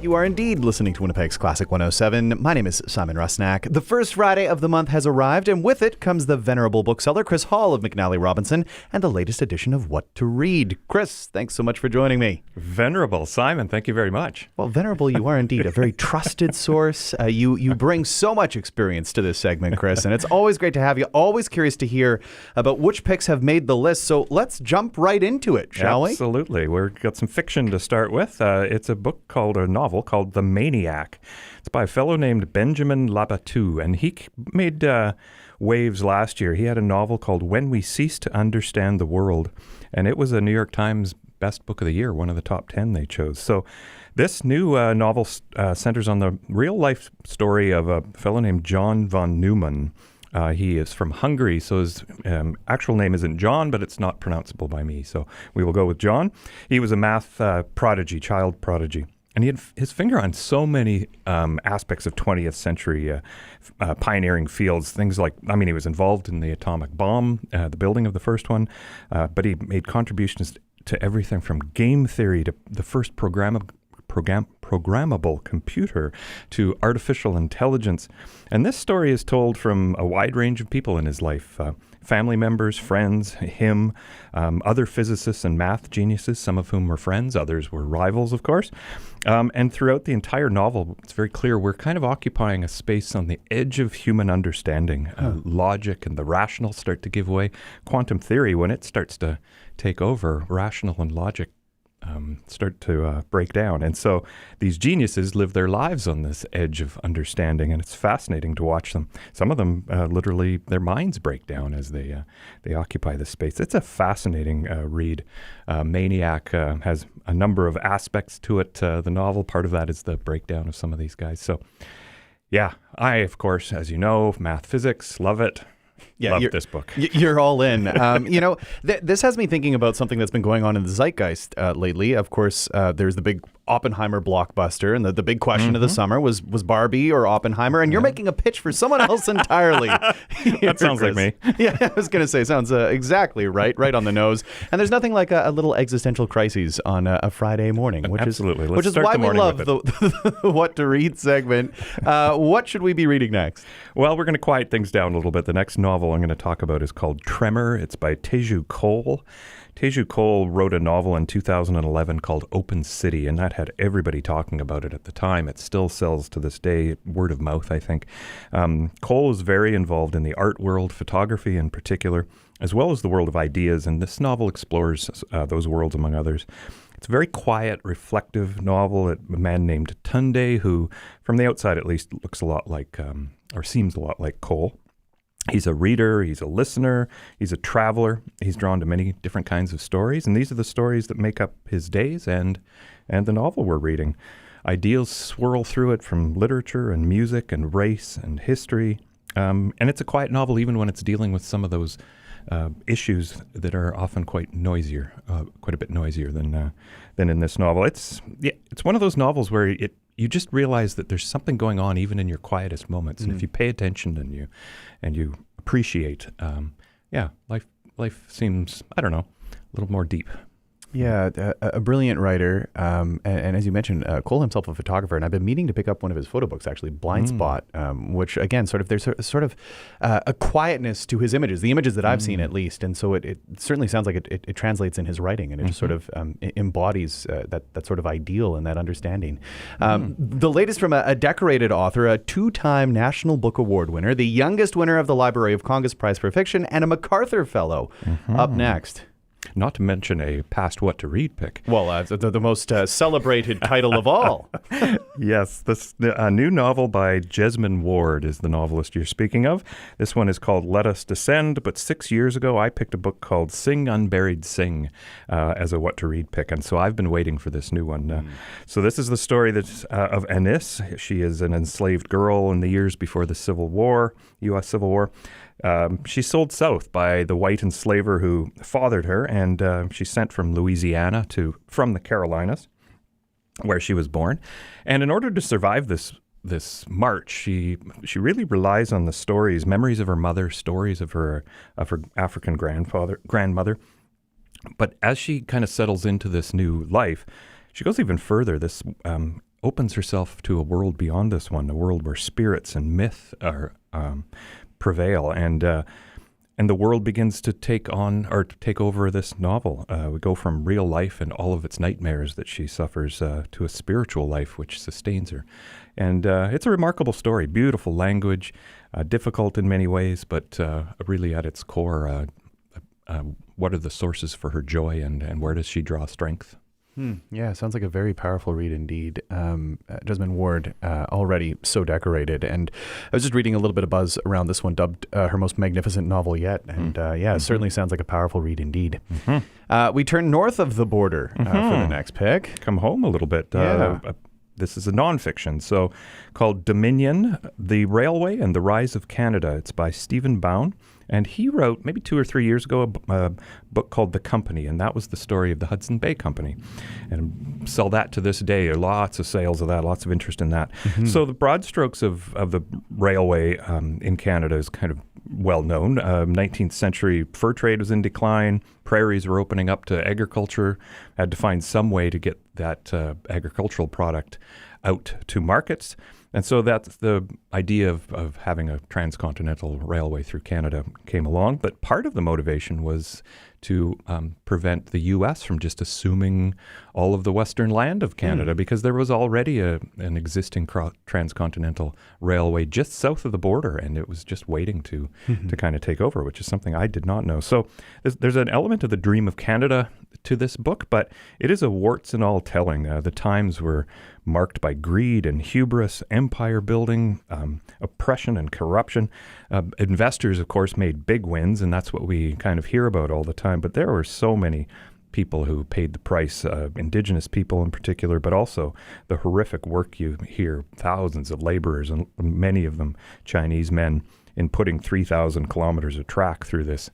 You are indeed listening to Winnipeg's Classic 107. My name is Simon Rusnak. The first Friday of the month has arrived, and with it comes the venerable bookseller Chris Hall of McNally Robinson and the latest edition of What to Read. Chris, thanks so much for joining me. Venerable Simon, thank you very much. Well, venerable you are indeed, a very trusted source. You bring so much experience to this segment, Chris, and it's always great to have you. Always curious to hear about which picks have made the list. So let's jump right into it, shall we? Absolutely. We've got some fiction to start with. It's a book called, a novel called The Maniac. It's by a fellow named Benjamin Labatut, and he made waves last year. He had a novel called When We Cease to Understand the World, and it was a New York Times Best Book of the Year, one of the top 10 they chose. So this new novel centers on the real-life story of a fellow named John von Neumann. He is from Hungary, so his actual name isn't John, but it's not pronounceable by me, so we will go with John. He was a math prodigy, child prodigy, and he had his finger on so many aspects of 20th century pioneering fields, things like, he was involved in the atomic bomb, the building of the first one, but he made contributions to everything from game theory to the first programmable computer to artificial intelligence. And this story is told from a wide range of people in his life. Family members, friends, him, other physicists and math geniuses, some of whom were friends, others were rivals, of course. And throughout the entire novel, it's very clear we're kind of occupying a space on the edge of human understanding. Logic and the rational start to give way. Quantum theory, when it starts to take over, rational and logic start to break down. And so these geniuses live their lives on this edge of understanding, and it's fascinating to watch them. Some of them literally, their minds break down as they occupy this space. It's a fascinating read. Maniac has a number of aspects to it. The novel, part of that is the breakdown of some of these guys. So yeah, I, of course, as you know, math, physics, love it. Yeah, love this book. You're all in. This has me thinking about something that's been going on in the zeitgeist lately. Of course, there's the big Oppenheimer blockbuster, and the big question of the summer was Barbie or Oppenheimer? And you're making a pitch for someone else entirely. That sounds like me. Yeah, I was going to say, sounds exactly right on the nose. And there's nothing like a little existential crisis on a Friday morning, which Absolutely. is why we love the What to Read segment. What should we be reading next? Well, we're going to quiet things down a little bit. The next novel I'm going to talk about is called Tremor. It's by Teju Cole. Teju Cole wrote a novel in 2011 called Open City, and that had everybody talking about it at the time. It still sells to this day, word of mouth, I think. Cole is very involved in the art world, photography in particular, as well as the world of ideas, and this novel explores those worlds, among others. It's a very quiet, reflective novel. A man named Tunde, who, from the outside at least, looks a lot like, or seems a lot like Cole. He's a reader, he's a listener, he's a traveler. He's drawn to many different kinds of stories, and these are the stories that make up his days and the novel we're reading. Ideals swirl through it from literature and music and race and history. And it's a quiet novel even when it's dealing with some of those issues that are often quite a bit noisier than in this novel. It's one of those novels where you just realize that there's something going on even in your quietest moments. And if you pay attention and you appreciate, life seems, I don't know, a little more deep. Yeah, a brilliant writer, and as you mentioned, Cole himself a photographer, and I've been meaning to pick up one of his photo books, actually, Blind Spot, which again, there's a quietness to his images, the images that I've seen at least, and so it certainly sounds like it translates in his writing, and it just sort of embodies that sort of ideal and that understanding. The latest from a decorated author, a two-time National Book Award winner, the youngest winner of the Library of Congress Prize for Fiction, and a MacArthur Fellow. Up next. Not to mention a past What to Read pick. Well, the most celebrated title of all. Yes, this new novel by Jesmyn Ward is the novelist you're speaking of. This one is called Let Us Descend, but 6 years ago I picked a book called Sing Unburied Sing as a What to Read pick, and so I've been waiting for this new one. So this is the story of Anis. She is an enslaved girl in the years before the Civil War, U.S. Civil War. She's sold south by the white enslaver who fathered her, and she's sent from Louisiana from the Carolinas, where she was born. And in order to survive this march, she really relies on the memories of her mother, stories of her African grandmother. But as she kind of settles into this new life, she goes even further. This opens herself to a world beyond this one, a world where spirits and myth are prevail, and the world begins to take over this novel. We go from real life and all of its nightmares that she suffers to a spiritual life which sustains her. And it's a remarkable story, beautiful language, difficult in many ways, but really at its core, what are the sources for her joy, and where does she draw strength? Yeah, sounds like a very powerful read indeed. Jesmyn Ward, already so decorated. And I was just reading a little bit of buzz around this one, dubbed her most magnificent novel yet. And it certainly sounds like a powerful read indeed. We turn north of the border for the next pick. Come home a little bit. This is a nonfiction, so called Dominion, The Railway and the Rise of Canada. It's by Stephen Bown. And he wrote, maybe 2 or 3 years ago, a book called The Company, and that was the story of the Hudson Bay Company. And sell that to this day. Lots of sales of that, lots of interest in that. So the broad strokes of the railway in Canada is kind of well known. 19th century fur trade was in decline. Prairies were opening up to agriculture. Had to find some way to get that agricultural product out to markets. And so that's the idea of having a transcontinental railway through Canada came along. But part of the motivation was to prevent the U.S. from just assuming all of the western land of Canada, because there was already an existing transcontinental railway just south of the border, and it was just waiting to kind of take over, which is something I did not know. So there's an element of the dream of Canada to this book, but it is a warts and all telling. The times were marked by greed and hubris, empire building, oppression and corruption. Investors, of course, made big wins, and that's what we kind of hear about all the time. But there were so many people who paid the price, indigenous people in particular, but also the horrific work you hear, thousands of laborers, and many of them Chinese men, in putting 3,000 kilometers of track through this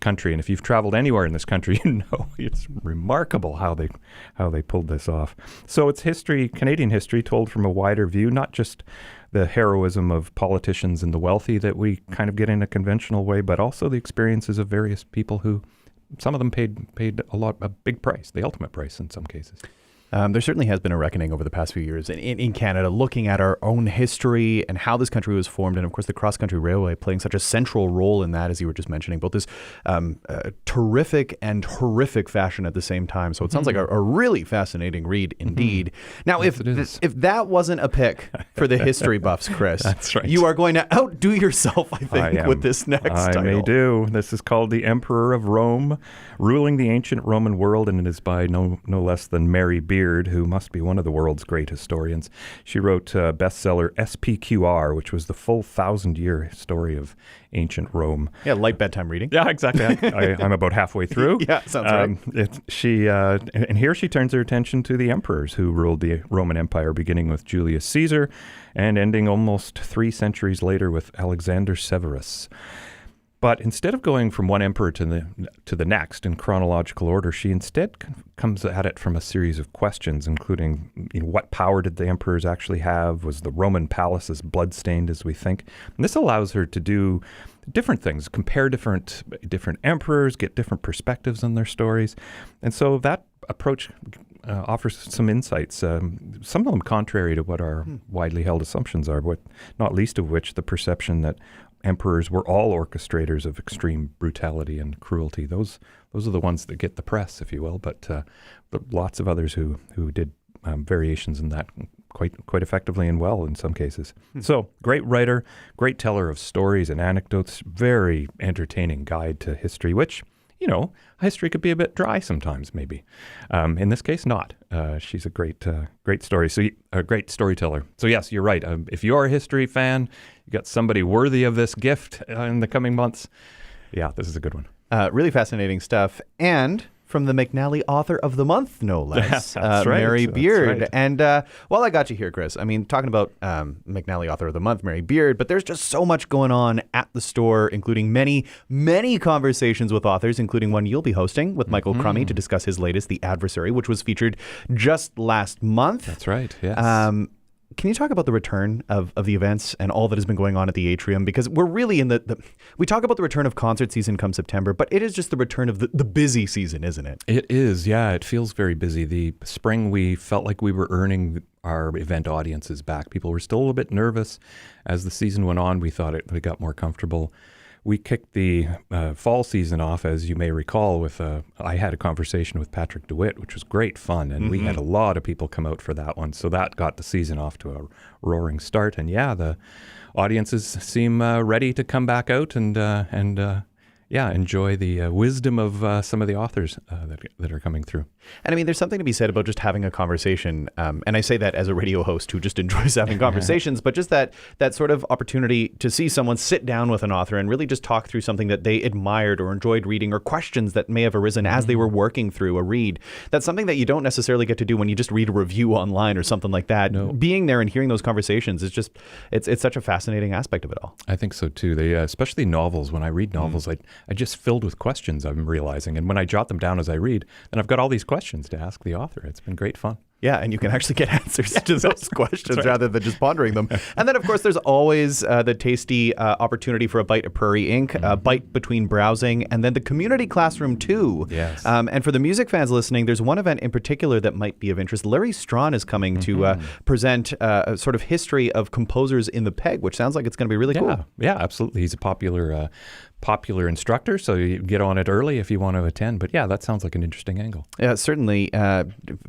country. And if you've traveled anywhere in this country, you know it's remarkable how they pulled this off. So it's history, Canadian history, told from a wider view, not just the heroism of politicians and the wealthy that we kind of get in a conventional way, but also the experiences of various people who, some of them paid a big price, the ultimate price in some cases. There certainly has been a reckoning over the past few years in Canada, looking at our own history and how this country was formed. And of course, the cross-country railway playing such a central role in that, as you were just mentioning, both this terrific and horrific fashion at the same time. So it sounds like a really fascinating read indeed. Now, Yes, if that wasn't a pick for the history buffs, Chris, That's right. You are going to outdo yourself, I think, with this next title. I may do. This is called The Emperor of Rome, Ruling the Ancient Roman World, and it is by no less than Mary Beard, who must be one of the world's great historians. She wrote bestseller SPQR, which was the full 1,000-year story of ancient Rome. Yeah, light bedtime reading. Yeah, exactly. I'm about halfway through. Yeah, sounds right. And here she turns her attention to the emperors who ruled the Roman Empire, beginning with Julius Caesar and ending almost 3 centuries later with Alexander Severus. But instead of going from one emperor to the next in chronological order, she instead comes at it from a series of questions, including what power did the emperors actually have? Was the Roman palace as bloodstained as we think? And this allows her to do different things, compare different emperors, get different perspectives on their stories. And so that approach offers some insights, some of them contrary to what our widely held assumptions are, not least of which the perception that emperors were all orchestrators of extreme brutality and cruelty. Those are the ones that get the press, if you will, but lots of others who did variations in that quite effectively and well in some cases. So great writer, great teller of stories and anecdotes, very entertaining guide to history, which, history could be a bit dry sometimes, maybe. In this case, not. She's a great story. So a great storyteller. So yes, you're right. If you're a history fan, you got somebody worthy of this gift in the coming months. Yeah, this is a good one. Really fascinating stuff. And from the McNally Author of the Month, no less, That's right. Mary Beard. Right. And while I got you here, Chris, I mean, talking about McNally Author of the Month, Mary Beard, but there's just so much going on at the store, including many, many conversations with authors, including one you'll be hosting with Michael Crummy to discuss his latest, The Adversary, which was featured just last month. That's right, yes. can you talk about the return of the events and all that has been going on at the Atrium? Because we're really in we talk about the return of concert season come September, but it is just the return of the busy season, isn't it? It is, yeah. It feels very busy. The spring, we felt like we were earning our event audiences back. People were still a little bit nervous. As the season went on, we thought we got more comfortable. We kicked the fall season off, as you may recall, with I had a conversation with Patrick DeWitt, which was great fun, and we had a lot of people come out for that one. So that got the season off to a roaring start. And yeah, the audiences seem ready to come back out and enjoy the wisdom of some of the authors that are coming through. And I mean, there's something to be said about just having a conversation. And I say that as a radio host who just enjoys having conversations, but just that sort of opportunity to see someone sit down with an author and really just talk through something that they admired or enjoyed reading, or questions that may have arisen as they were working through a read. That's something that you don't necessarily get to do when you just read a review online or something like that. No. Being there and hearing those conversations is just, it's such a fascinating aspect of it all. I think so too. They, especially novels. When I read novels, I just filled with questions, I'm realizing. And when I jot them down as I read, then I've got all these questions to ask the author. It's been great fun. Yeah, and you can actually get answers to those questions rather than just pondering them. And then, of course, there's always the tasty opportunity for a bite of Prairie Ink, a bite between browsing, and then the community classroom, too. Yes. And for the music fans listening, there's one event in particular that might be of interest. Larry Strawn is coming to present a sort of history of composers in the Peg, which sounds like it's going to be really cool. Yeah, absolutely. He's a popular instructor, so you get on it early if you want to attend. But yeah, that sounds like an interesting angle. Yeah, certainly.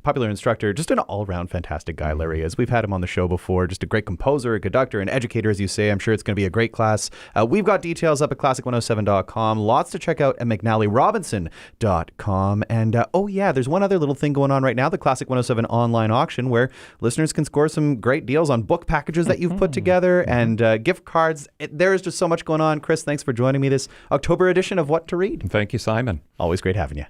Popular instructor, just an all-around fantastic guy, Larry is. We've had him on the show before. Just a great composer, a conductor, an educator, as you say. I'm sure it's going to be a great class. We've got details up at classic107.com. Lots to check out at McNallyRobinson.com. And there's one other little thing going on right now, the Classic 107 online auction, where listeners can score some great deals on book packages that you've put together and gift cards. There is just so much going on. Chris, thanks for joining me this October edition of What to Read. Thank you, Simon. Always great having you.